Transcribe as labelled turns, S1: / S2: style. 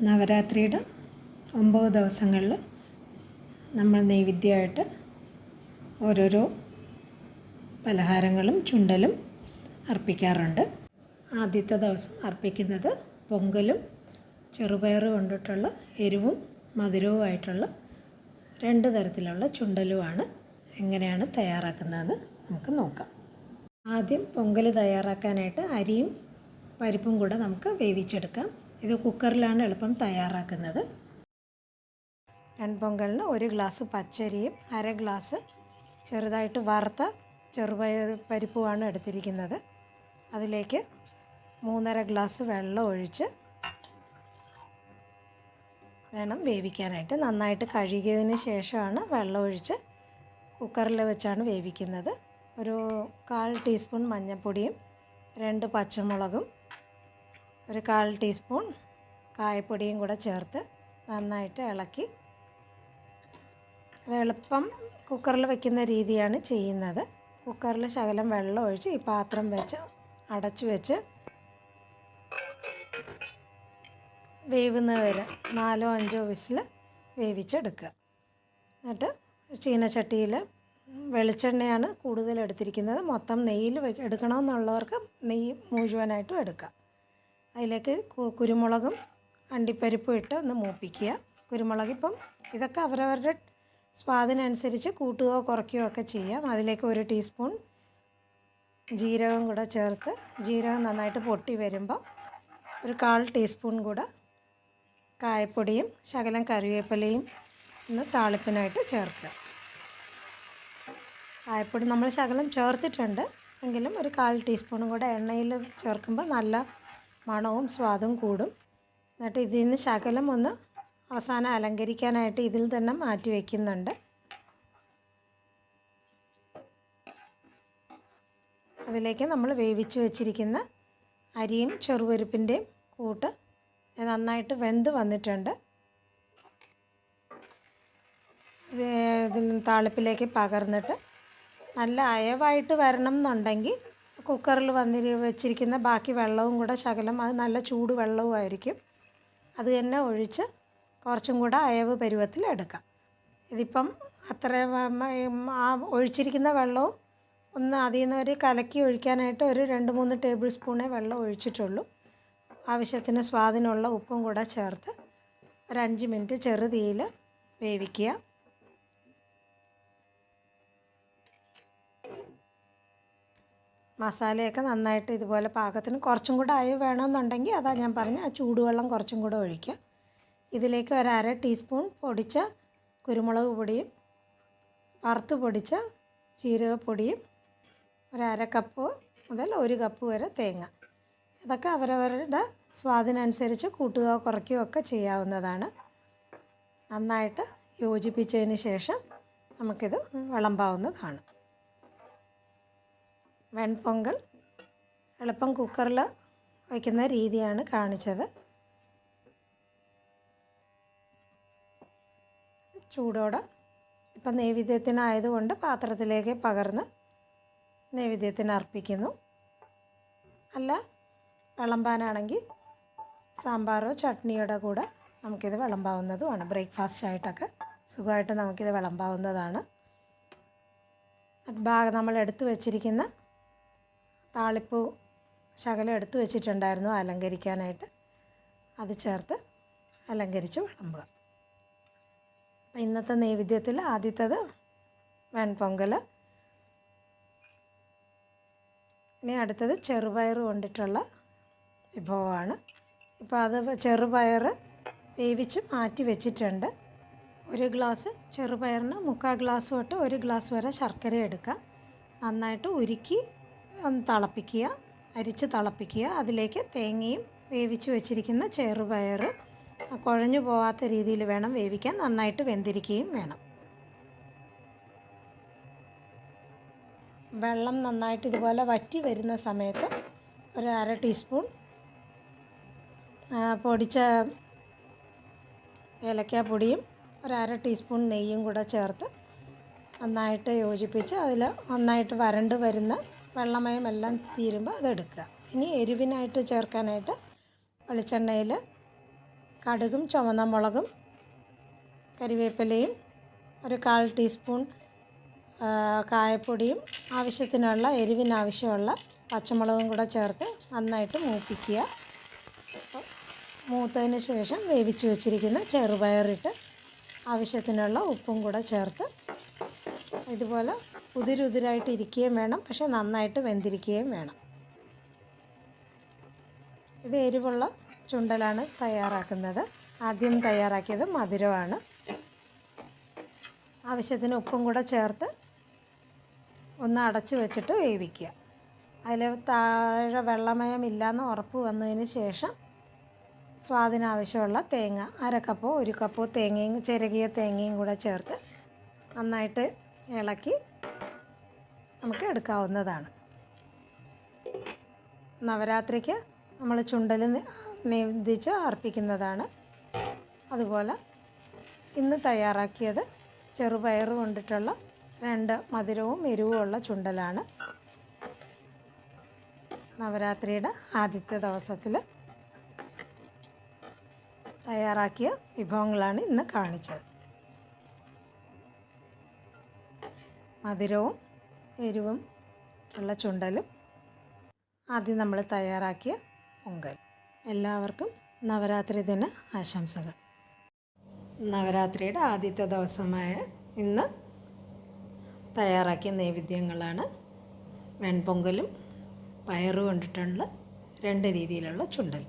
S1: നവരാത്രിയുടെ 9 ദിവസങ്ങളിൽ നമ്മൾ നൈവേദ്യമായിട്ട് ഓരോരോ പലഹാരങ്ങളും ചുണ്ടലും അർപ്പിക്കാറുണ്ട്. ആദ്യത്തെ ദിവസം അർപ്പിക്കുന്നത് പൊങ്കലും ചെറുപയർ കൊണ്ടിട്ടുള്ള എരിവും മധുരവുമായിട്ടുള്ള 2 തരത്തിലുള്ള ചുണ്ടലുമാണ്. എങ്ങനെയാണ് തയ്യാറാക്കുന്നതെന്ന് നമുക്ക് നോക്കാം. ആദ്യം പൊങ്കൽ തയ്യാറാക്കാനായിട്ട് അരിയും പരിപ്പും കൂടെ നമുക്ക് വേവിച്ചെടുക്കാം. ഇത് കുക്കറിലാണ് എളുപ്പം തയ്യാറാക്കുന്നത്. പൊങ്കലിന് 1 ഗ്ലാസ് പച്ചരിയും 1/2 ഗ്ലാസ് ചെറുതായിട്ട് വറുത്ത ചെറുപയർ പരിപ്പുമാണ് എടുത്തിരിക്കുന്നത്. അതിലേക്ക് 3.5 ഗ്ലാസ് വെള്ളം ഒഴിച്ച് വേണം വേവിക്കാനായിട്ട്. നന്നായിട്ട് കഴുകിയതിന് ശേഷമാണ് വെള്ളം ഒഴിച്ച് കുക്കറിൽ വെച്ചാണ് വേവിക്കുന്നത്. ഒരു 1/4 ടീസ്പൂൺ മഞ്ഞൾപ്പൊടിയും 2 പച്ചമുളകും 1/4 ടീസ്പൂൺ കായപ്പൊടിയും കൂടെ ചേർത്ത് നന്നായിട്ട് ഇളക്കി, അത് എളുപ്പം കുക്കറിൽ വയ്ക്കുന്ന രീതിയാണ് ചെയ്യുന്നത്. കുക്കറിൽ ശകലം വെള്ളം ഒഴിച്ച് ഈ പാത്രം വെച്ച് അടച്ചു വെച്ച് വേവുന്നത് വരെ 4-5 വിസിൽ വേവിച്ചെടുക്കുക. എന്നിട്ട് ചീനച്ചട്ടിയിൽ വെളിച്ചെണ്ണയാണ് കൂടുതൽ എടുത്തിരിക്കുന്നത്. മൊത്തം നെയ്യിൽ എടുക്കണമെന്നുള്ളവർക്ക് നെയ്യ് മുഴുവനായിട്ടും എടുക്കാം. അതിലേക്ക് കുരുമുളകും അണ്ടിപ്പരിപ്പും ഇട്ട് ഒന്ന് മൂപ്പിക്കുക. കുരുമുളക് ഇപ്പം ഇതൊക്കെ അവരവരുടെ സ്വാദിനനുസരിച്ച് കൂട്ടുകയോ കുറയ്ക്കുകയോ ഒക്കെ ചെയ്യാം. അതിലേക്ക് 1 ടീസ്പൂൺ ജീരകം കൂടെ ചേർത്ത് ജീരകം നന്നായിട്ട് പൊട്ടി വരുമ്പോൾ 1/4 ടീസ്പൂൺ കൂടെ കായപ്പൊടിയും ശകലം കറിവേപ്പിലയും ഒന്ന് താളിപ്പിനായിട്ട് ചേർക്കുക. കായപ്പൊടി നമ്മൾ ശകലം ചേർത്തിട്ടുണ്ട് എങ്കിലും 1/4 ടീസ്പൂണും കൂടെ എണ്ണയിൽ ചേർക്കുമ്പോൾ നല്ല മണവും സ്വാദും കൂടും. എന്നിട്ട് ഇതിന് ശകലം ഒന്ന് അവസാനം അലങ്കരിക്കാനായിട്ട് ഇതിൽ തന്നെ മാറ്റി വയ്ക്കുന്നുണ്ട്. അതിലേക്ക് നമ്മൾ വേവിച്ച് വെച്ചിരിക്കുന്ന അരിയും ചെറുപരിപ്പിൻ്റെയും കൂട്ട് നന്നായിട്ട് വെന്ത് വന്നിട്ടുണ്ട്. ഇതിൽ താളിപ്പിലേക്ക് പകർന്നിട്ട് നല്ല അയവായിട്ട് വരണം എന്നുണ്ടെങ്കിൽ കുക്കറിൽ വെച്ചിരിക്കുന്ന ബാക്കി വെള്ളവും കൂടെ ശകലം, അത് നല്ല ചൂട് വെള്ളവുമായിരിക്കും, അത് തന്നെ ഒഴിച്ച് കുറച്ചും കൂടെ അയവ് പരുവത്തിൽ എടുക്കാം. ഇതിപ്പം അത്ര ആ ഒഴിച്ചിരിക്കുന്ന വെള്ളവും ഒന്ന് അതിൽ നിന്ന് കലക്കി ഒഴിക്കാനായിട്ട് 2-3 ടേബിൾ സ്പൂണേ വെള്ളം ഒഴിച്ചിട്ടുള്ളൂ. ആവശ്യത്തിന് സ്വാദിനുള്ള ഉപ്പും കൂടെ ചേർത്ത് 5 മിനിറ്റ് ചെറുതീയിൽ വേവിക്കുക. മസാലയൊക്കെ നന്നായിട്ട് ഇതുപോലെ പാകത്തിന് കുറച്ചും കൂടെ അയവ് വേണമെന്നുണ്ടെങ്കിൽ അതാ ഞാൻ പറഞ്ഞ ആ ചൂടുവെള്ളം കുറച്ചും കൂടെ ഒഴിക്കുക. ഇതിലേക്ക് 1/2 ടീസ്പൂൺ പൊടിച്ച കുരുമുളക് പൊടിയും വറുത്ത് പൊടിച്ച ജീരകപ്പൊടിയും 1/2 കപ്പ് മുതൽ 1 കപ്പ് വരെ തേങ്ങ, ഇതൊക്കെ അവരവരുടെ സ്വാദിനനുസരിച്ച് കൂട്ടുകയോ കുറയ്ക്കുകയോ ഒക്കെ ചെയ്യാവുന്നതാണ്. നന്നായിട്ട് യോജിപ്പിച്ചതിന് ശേഷം നമുക്കിത് വിളമ്പാവുന്നതാണ്. വെൺപൊങ്കൽ എളുപ്പം കുക്കറിൽ വയ്ക്കുന്ന രീതിയാണ് കാണിച്ചത്. ചൂടോടെ ഇപ്പം നൈവേദ്യത്തിനായതുകൊണ്ട് പാത്രത്തിലേക്ക് പകർന്ന് നൈവേദ്യത്തിന് അർപ്പിക്കുന്നു. അല്ല വിളമ്പാനാണെങ്കിൽ സാമ്പാറോ ചട്നിയുടെ കൂടെ നമുക്കിത് വിളമ്പാവുന്നതുമാണ്. ബ്രേക്ക്ഫാസ്റ്റായിട്ടൊക്കെ സുഖമായിട്ട് നമുക്കിത് വിളമ്പാവുന്നതാണ്. നമ്മൾ എടുത്തു വച്ചിരിക്കുന്ന താളിപ്പ് ശകലം എടുത്തു വെച്ചിട്ടുണ്ടായിരുന്നു അലങ്കരിക്കാനായിട്ട്, അത് ചേർത്ത് അലങ്കരിച്ച് വിളമ്പുക. അപ്പം ഇന്നത്തെ നൈവേദ്യത്തിൽ ആദ്യത്തേത് വെൺപൊങ്കൽ. ഇനി അടുത്തത് ചെറുപയർ കൊണ്ടിട്ടുള്ള വിഭവമാണ്. ഇപ്പോൾ അത് ചെറുപയർ വേവിച്ച് മാറ്റി വെച്ചിട്ടുണ്ട്. 1 ഗ്ലാസ് ചെറുപയറിന് 3/4 ഗ്ലാസ് തൊട്ട് 1 ഗ്ലാസ് വരെ ശർക്കര എടുക്കുക. നന്നായിട്ട് ഉരുക്കി തിളപ്പിക്കുക, അരിച്ച് തിളപ്പിക്കുക. അതിലേക്ക് തേങ്ങയും വേവിച്ച് വെച്ചിരിക്കുന്ന ചെറുപയർ കുഴഞ്ഞു പോകാത്ത രീതിയിൽ വേണം വേവിക്കാൻ, നന്നായിട്ട് വെന്തിരിക്കുകയും വേണം. വെള്ളം നന്നായിട്ട് ഇതുപോലെ വറ്റി വരുന്ന സമയത്ത് 1/2 ടീസ്പൂൺ പൊടിച്ച ഏലക്കാപ്പൊടിയും 1/2 ടീസ്പൂൺ നെയ്യും കൂടെ ചേർത്ത് നന്നായിട്ട് യോജിപ്പിച്ച് അതിൽ നന്നായിട്ട് വരണ്ട് വരുന്ന വെള്ളമയമെല്ലാം തീരുമ്പോൾ അതെടുക്കുക. ഇനി എരിവിനായിട്ട് ചേർക്കാനായിട്ട് വെളിച്ചെണ്ണയിൽ കടുകും ചുവന്ന മുളകും കരിവേപ്പിലയും ഒരു 1/4 ടീസ്പൂൺ കായപ്പൊടിയും ആവശ്യത്തിനുള്ള എരിവിനാവശ്യമുള്ള പച്ചമുളകും കൂടെ ചേർത്ത് നന്നായിട്ട് മൂപ്പിക്കുക. മൂത്തതിന് ശേഷം വേവിച്ച് വെച്ചിരിക്കുന്ന ചെറുപയറിട്ട് ആവശ്യത്തിനുള്ള ഉപ്പും കൂടെ ചേർത്ത് ഇതുപോലെ ഉതിരുതിരായിട്ട് ഇരിക്കുകയും വേണം, പക്ഷേ നന്നായിട്ട് വെന്തിരിക്കുകയും വേണം. ഇത് എരിവുള്ള ചുണ്ടലാണ് തയ്യാറാക്കുന്നത്. ആദ്യം തയ്യാറാക്കിയത് മധുരമാണ്. ആവശ്യത്തിന് ഉപ്പും കൂടെ ചേർത്ത് ഒന്ന് അടച്ച് വെച്ചിട്ട് വേവിക്കുക. അതിൽ താഴെ വെള്ളമയമില്ലാന്ന് ഉറപ്പ് വന്നതിന് ശേഷം സ്വാദിനാവശ്യമുള്ള തേങ്ങ 1/2 കപ്പോ 1 കപ്പോ തേങ്ങയും ചിരകിയ തേങ്ങയും കൂടെ ചേർത്ത് നന്നായിട്ട് ഇളക്കി നമുക്ക് എടുക്കാവുന്നതാണ്. നവരാത്രിക്ക് നമ്മൾ ചുണ്ടൽ നിവേദിച്ച് അർപ്പിക്കുന്നതാണ്. അതുപോലെ ഇന്ന് തയ്യാറാക്കിയത് ചെറുപയർ കൊണ്ടിട്ടുള്ള 2 മധുരവും എരിവുമുള്ള ചുണ്ടലാണ്. നവരാത്രിയുടെ ആദ്യത്തെ ദിവസത്തിൽ തയ്യാറാക്കിയ വിഭവങ്ങളാണ് ഇന്ന് കാണിച്ചത്. മധുരവും എരിവും ഉള്ള ചുണ്ടലും ആദ്യം നമ്മൾ തയ്യാറാക്കിയ പൊങ്കൽ. എല്ലാവർക്കും നവരാത്രി ദിന ആശംസകൾ. നവരാത്രിയുടെ ആദ്യത്തെ ദിവസമായ ഇന്ന് തയ്യാറാക്കിയ നൈവേദ്യങ്ങളാണ് വെൺപൊങ്കലും പയറ് കൊണ്ടിട്ടുള്ള 2 രീതിയിലുള്ള ചുണ്ടൽ.